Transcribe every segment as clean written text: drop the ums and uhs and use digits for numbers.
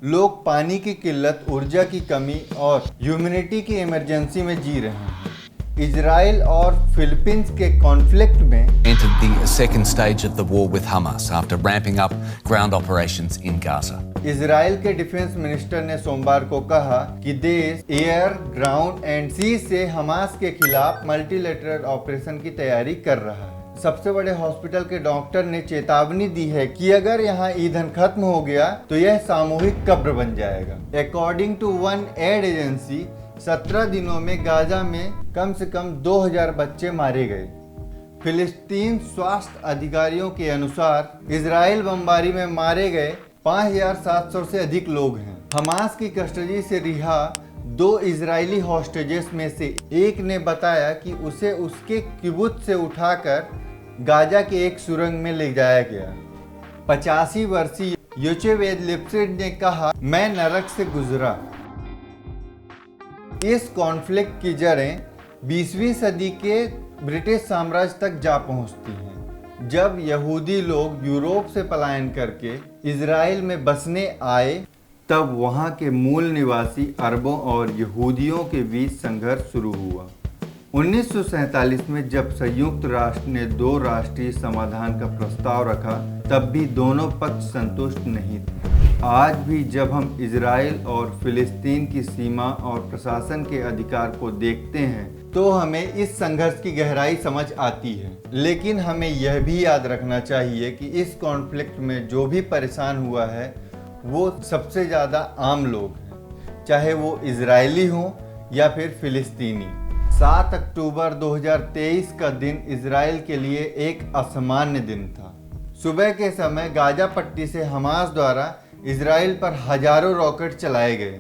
लोग पानी की किल्लत, ऊर्जा की कमी और ह्यूमैनिटी की इमरजेंसी में जी रहे हैं। इजराइल और फिलीपींस के कॉन्फ्लिक्ट में entered the second stage of the war with Hamas after ramping up ground operations in Gaza. Israel के डिफेंस मिनिस्टर ने सोमवार को कहा कि देश एयर, ग्राउंड एंड सी से हमास के खिलाफ मल्टीलेटरल ऑपरेशन की तैयारी कर रहा है। सबसे बड़े हॉस्पिटल के डॉक्टर ने चेतावनी दी है कि अगर यहाँ ईंधन खत्म हो गया तो यह सामूहिक कब्र बन जाएगा। According to one aid agency 17 दिनों में गाजा में कम से कम 2000 बच्चे मारे गए। फिलिस्तीन स्वास्थ्य अधिकारियों के अनुसार इजराइल बमबारी में मारे गए 5700 से अधिक लोग हैं। हमास की कस्टडी से रिहा 2 इजरायली हॉस्टेजेस में से एक ने बताया कि उसे उसके किबुत्ज से उठाकर गाजा के एक सुरंग में ले जाया गया। 85 वर्षीय योचेवेद लिप्सिड ने कहा, मैं नरक से गुजरा। इस कॉन्फ्लिक्ट की जड़ें 20वीं सदी के ब्रिटिश साम्राज्य तक जा पहुंचती हैं, जब यहूदी लोग यूरोप से पलायन करके इजराइल में बसने आए। तब वहां के मूल निवासी अरबों और यहूदियों के बीच संघर्ष शुरू हुआ। 1947 में जब संयुक्त राष्ट्र ने 2 राष्ट्रीय समाधान का प्रस्ताव रखा, तब भी दोनों पक्ष संतुष्ट नहीं थे। आज भी जब हम इजराइल और फिलिस्तीन की सीमा और प्रशासन के अधिकार को देखते हैं तो हमें इस संघर्ष की गहराई समझ आती है। लेकिन हमें यह भी याद रखना चाहिए कि इस कॉन्फ्लिक्ट में जो भी परेशान हुआ है वो सबसे ज़्यादा आम लोग हैं, चाहे वो इजरायली हो या फिर फिलिस्तीनी। 7 अक्टूबर 2023 का दिन इजराइल के लिए एक असामान्य दिन था। सुबह के समय गाजा पट्टी से हमास द्वारा इजराइल पर हजारों रॉकेट चलाए गए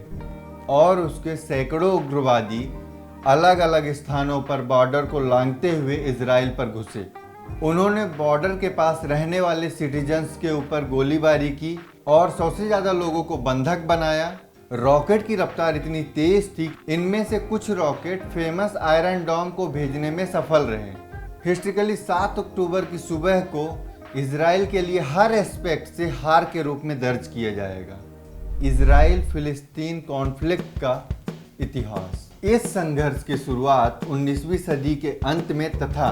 और उसके सैकड़ों उग्रवादी अलग अलग स्थानों पर बॉर्डर को लांघते हुए इजराइल पर घुसे। उन्होंने बॉर्डर के पास रहने वाले सिटीजन्स के ऊपर गोलीबारी की और 100 से ज़्यादा लोगों को बंधक बनाया। रॉकेट की रफ्तार इतनी तेज थी, इनमें से कुछ रॉकेट फेमस आयरन डोम को भेजने में सफल रहे। हिस्ट्रिकली 7 अक्टूबर की सुबह को इजराइल के लिए हर एस्पेक्ट से हार के रूप में दर्ज किया जाएगा। इजराइल फिलिस्तीन कॉन्फ्लिक्ट का इतिहास। इस संघर्ष की शुरुआत 19वीं सदी के अंत में तथा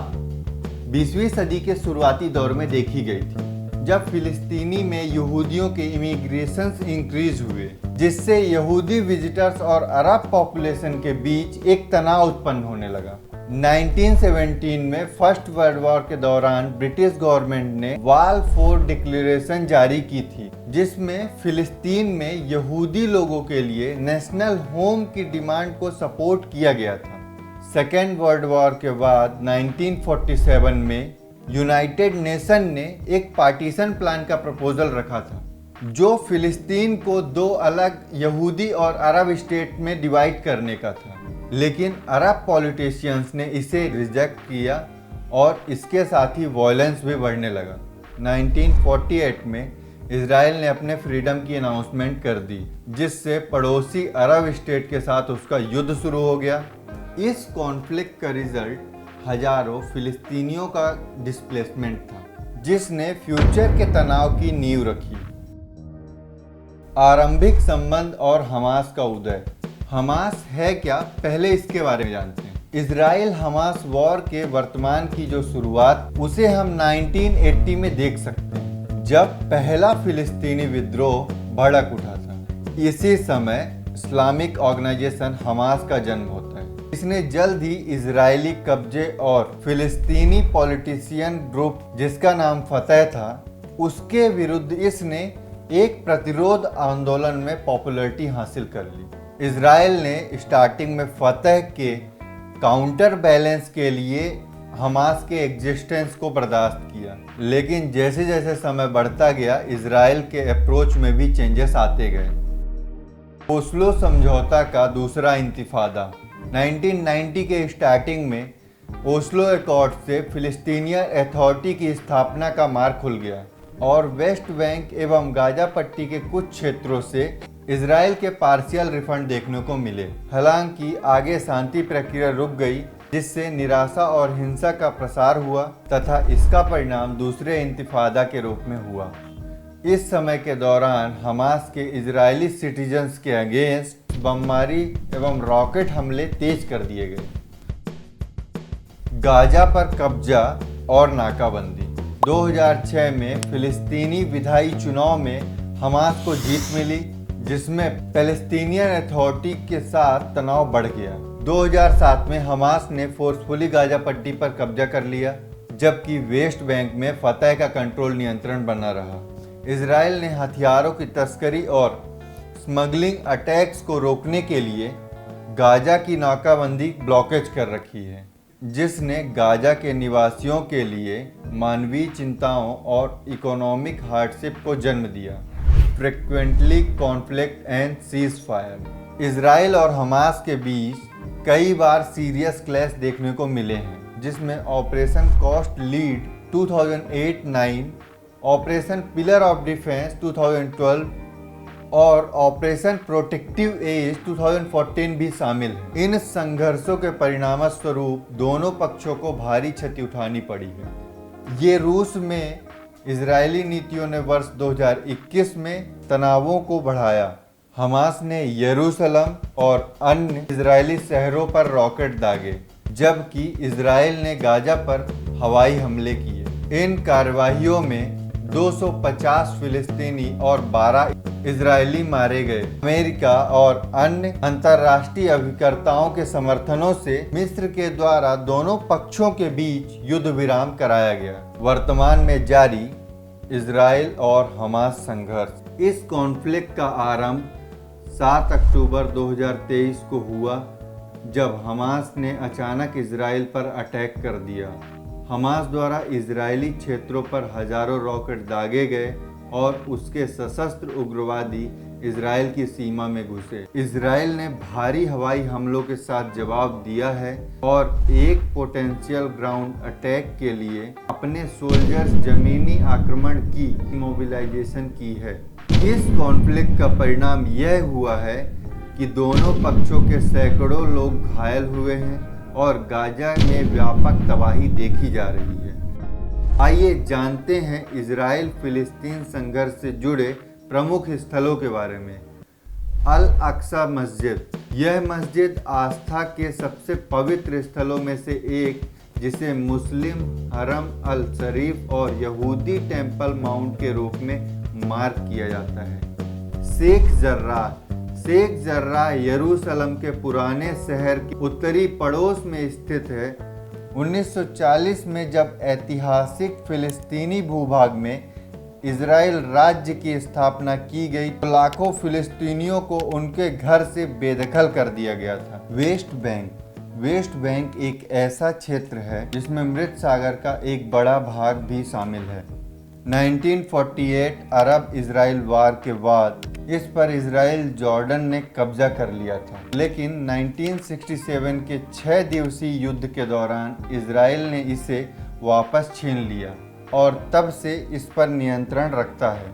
20वीं सदी के शुरुआती दौर में देखी गई थी, जब फिलिस्तीनी में यहूदियों के इमिग्रेशंस इंक्रीज हुए, जिससे यहूदी विजिटर्स और अरब पॉपुलेशन के बीच एक तनाव उत्पन्न होने लगा। 1917 में फर्स्ट वर्ल्ड वॉर के दौरान ब्रिटिश गवर्नमेंट ने वाल 4 डिक्लेरेशन जारी की थी, जिसमें फिलिस्तीन में यहूदी लोगों के लिए नेशनल होम की डिमांड को सपोर्ट किया गया था। सेकेंड वर्ल्ड वॉर के बाद 1947 में यूनाइटेड नेशन ने एक पार्टीशन प्लान का प्रपोजल रखा था, जो फिलिस्तीन को 2 अलग यहूदी और अरब स्टेट में डिवाइड करने का था। लेकिन अरब पॉलिटिशियंस ने इसे रिजेक्ट किया और इसके साथ ही वॉयलेंस भी बढ़ने लगा। 1948 में इजराइल ने अपने फ्रीडम की अनाउंसमेंट कर दी, जिससे पड़ोसी अरब स्टेट के साथ उसका युद्ध शुरू हो गया। इस कॉन्फ्लिक्ट का रिजल्ट हजारों फिलिस्तीनियों का डिस्प्लेसमेंट था, जिसने फ्यूचर के तनाव की नींव रखी। आरंभिक संबंध और हमास का उदय। हमास है क्या, पहले इसके बारे में जानते हैं। इजराइल हमास वॉर के वर्तमान की जो शुरुआत, उसे हम 1980 में देख सकते हैं, जब पहला फिलिस्तीनी विद्रोह भड़क उठा था। इसी समय इस्लामिक ऑर्गेनाइजेशन हमास का जन्म होता है। इसने जल्द ही इजरायली कब्जे और फिलिस्तीनी पॉलिटिशियन ग्रुप, जिसका नाम फतह था, उसके विरुद्ध इसने एक प्रतिरोध आंदोलन में पॉपुलैरिटी हासिल कर ली। इजराइल ने स्टार्टिंग में फतह के काउंटर बैलेंस के लिए हमास के एग्जिस्टेंस को बर्दाश्त किया, लेकिन जैसे जैसे समय बढ़ता गया इजराइल के अप्रोच में भी चेंजेस आते गए। ओस्लो समझौता का दूसरा इंतिफादा। 1990 के स्टार्टिंग में ओस्लो अकॉर्ड से फिलिस्तीनियन अथॉरिटी की स्थापना का मार्ग खुल गया और वेस्ट बैंक एवं गाजा पट्टी के कुछ क्षेत्रों से इजराइल के पार्शियल रिफंड देखने को मिले। हालांकि आगे शांति प्रक्रिया रुक गई, जिससे निराशा और हिंसा का प्रसार हुआ तथा इसका परिणाम दूसरे इंतिफादा के रूप में हुआ। इस समय के दौरान हमास के इजरायली सिटीजन्स के अगेंस्ट बमबारी एवं रॉकेट हमले तेज कर दिए गए। गाजा पर कब्जा और नाकाबंदी। 2006 में फिलिस्तीनी विधायी चुनाव में हमास को जीत मिली, जिसमें पैलेस्टीनियन अथॉरिटी के साथ तनाव बढ़ गया। 2007 में हमास ने फोर्सफुली गाजा पट्टी पर कब्जा कर लिया, जबकि वेस्ट बैंक में फतह का कंट्रोल नियंत्रण बना रहा। इजराइल ने हथियारों की तस्करी और स्मगलिंग अटैक्स को रोकने के लिए गाजा की नाकाबंदी ब्लॉकेज कर रखी है, जिसने गाजा के निवासियों के लिए मानवीय चिंताओं और इकोनॉमिक हार्डशिप को जन्म दिया। Frequently conflict and cease fire. Israel और हमास के बीच कई बार सीरियस क्लैश देखने को मिले हैं, जिसमें operation cost lead 2008-9, operation pillar of defence 2012 और ऑपरेशन प्रोटेक्टिव एज 2014 भी शामिल है। इन संघर्षों के परिणामस्वरूप दोनों पक्षों को भारी क्षति उठानी पड़ी है। ये रूस में इजरायली नीतियों ने वर्ष 2021 में तनावों को बढ़ाया। हमास ने यरूशलेम और अन्य इजरायली शहरों पर रॉकेट दागे, जबकि इजराइल ने गाजा पर हवाई हमले किए। इन कार्रवाइयों में 250 फिलिस्तीनी और 12 इजरायली मारे गए। अमेरिका और अन्य अंतर्राष्ट्रीय अभिकर्ताओं के समर्थनों से मिस्र के द्वारा दोनों पक्षों के बीच युद्ध विराम कराया गया। वर्तमान में जारी इजराइल और हमास संघर्ष। इस कॉन्फ्लिक्ट का आरंभ 7 अक्टूबर 2023 को हुआ, जब हमास ने अचानक इजराइल पर अटैक कर दिया। हमास द्वारा इजरायली क्षेत्रों पर हजारों रॉकेट दागे गए और उसके सशस्त्र उग्रवादी इजराइल की सीमा में घुसे। इजराइल ने भारी हवाई हमलों के साथ जवाब दिया है और एक पोटेंशियल ग्राउंड अटैक के लिए अपने सोल्जर्स जमीनी आक्रमण की मोबिलाइजेशन की है। इस कॉन्फ्लिक्ट का परिणाम यह हुआ है कि दोनों पक्षों के सैकड़ों लोग घायल हुए हैं और गाजा में व्यापक तबाही देखी जा रही है। आइए जानते हैं इजराइल फिलिस्तीन संघर्ष से जुड़े प्रमुख स्थलों के बारे में। अल अक्सा मस्जिद। यह मस्जिद आस्था के सबसे पवित्र स्थलों में से एक, जिसे मुस्लिम हरम अल शरीफ और यहूदी टेम्पल माउंट के रूप में मार्क किया जाता है। शेख जर्राह यरूशलेम के पुराने शहर के उत्तरी पड़ोस में स्थित है। 1940 में जब ऐतिहासिक फिलिस्तीनी भूभाग में इजराइल राज्य की स्थापना की गई, तो लाखों फिलिस्तीनियों को उनके घर से बेदखल कर दिया गया था। वेस्ट बैंक एक ऐसा क्षेत्र है जिसमें मृत सागर का एक बड़ा भाग भी शामिल है। 1948 अरब इजराइल वार के बाद इस पर इजराइल जॉर्डन ने कब्जा कर लिया था, लेकिन 1967 के 6 दिवसीय युद्ध के दौरान इजराइल ने इसे वापस छीन लिया और तब से इस पर नियंत्रण रखता है।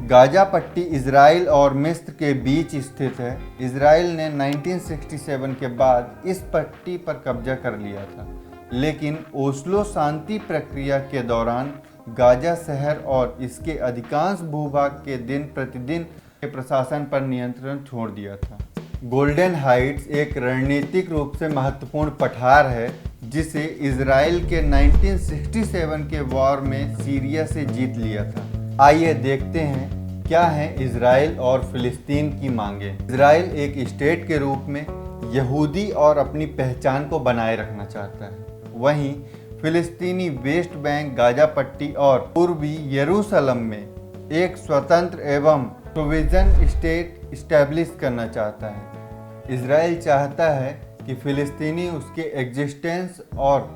गाजा पट्टी इजराइल और मिस्र के बीच स्थित है। इजराइल ने 1967 के बाद इस पट्टी पर कब्जा कर लिया था, लेकिन ओस्लो शांति प्रक्रिया के दौरान गाजा शहर और इसके अधिकांश भूभाग के दिन प्रतिदिन के प्रशासन पर नियंत्रण छोड़ दिया था। गोल्डन हाइट्स एक रणनीतिक रूप से महत्वपूर्ण पठार है, जिसे इजराइल के 1967 के वॉर में सीरिया से जीत लिया था। आइए देखते हैं क्या है इजराइल और फिलिस्तीन की मांगे। इजराइल एक स्टेट के रूप में यहूदी और अपनी पहचान को बनाए रखना चाहता है। वहीं फिलिस्तीनी वेस्ट बैंक, गाजा पट्टी और पूर्वी यरूशलेम में एक स्वतंत्र एवं प्रोविजन स्टेट इस्टेब्लिश करना चाहता है। इजराइल चाहता है कि फिलिस्तीनी उसके एग्जिस्टेंस और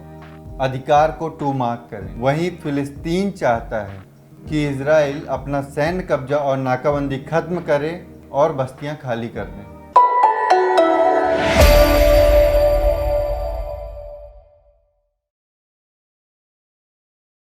अधिकार को टू मार्क करें। वहीं फिलिस्तीन चाहता है कि इजराइल अपना सैन्य कब्जा और नाकाबंदी खत्म करे और बस्तियां खाली कर दें।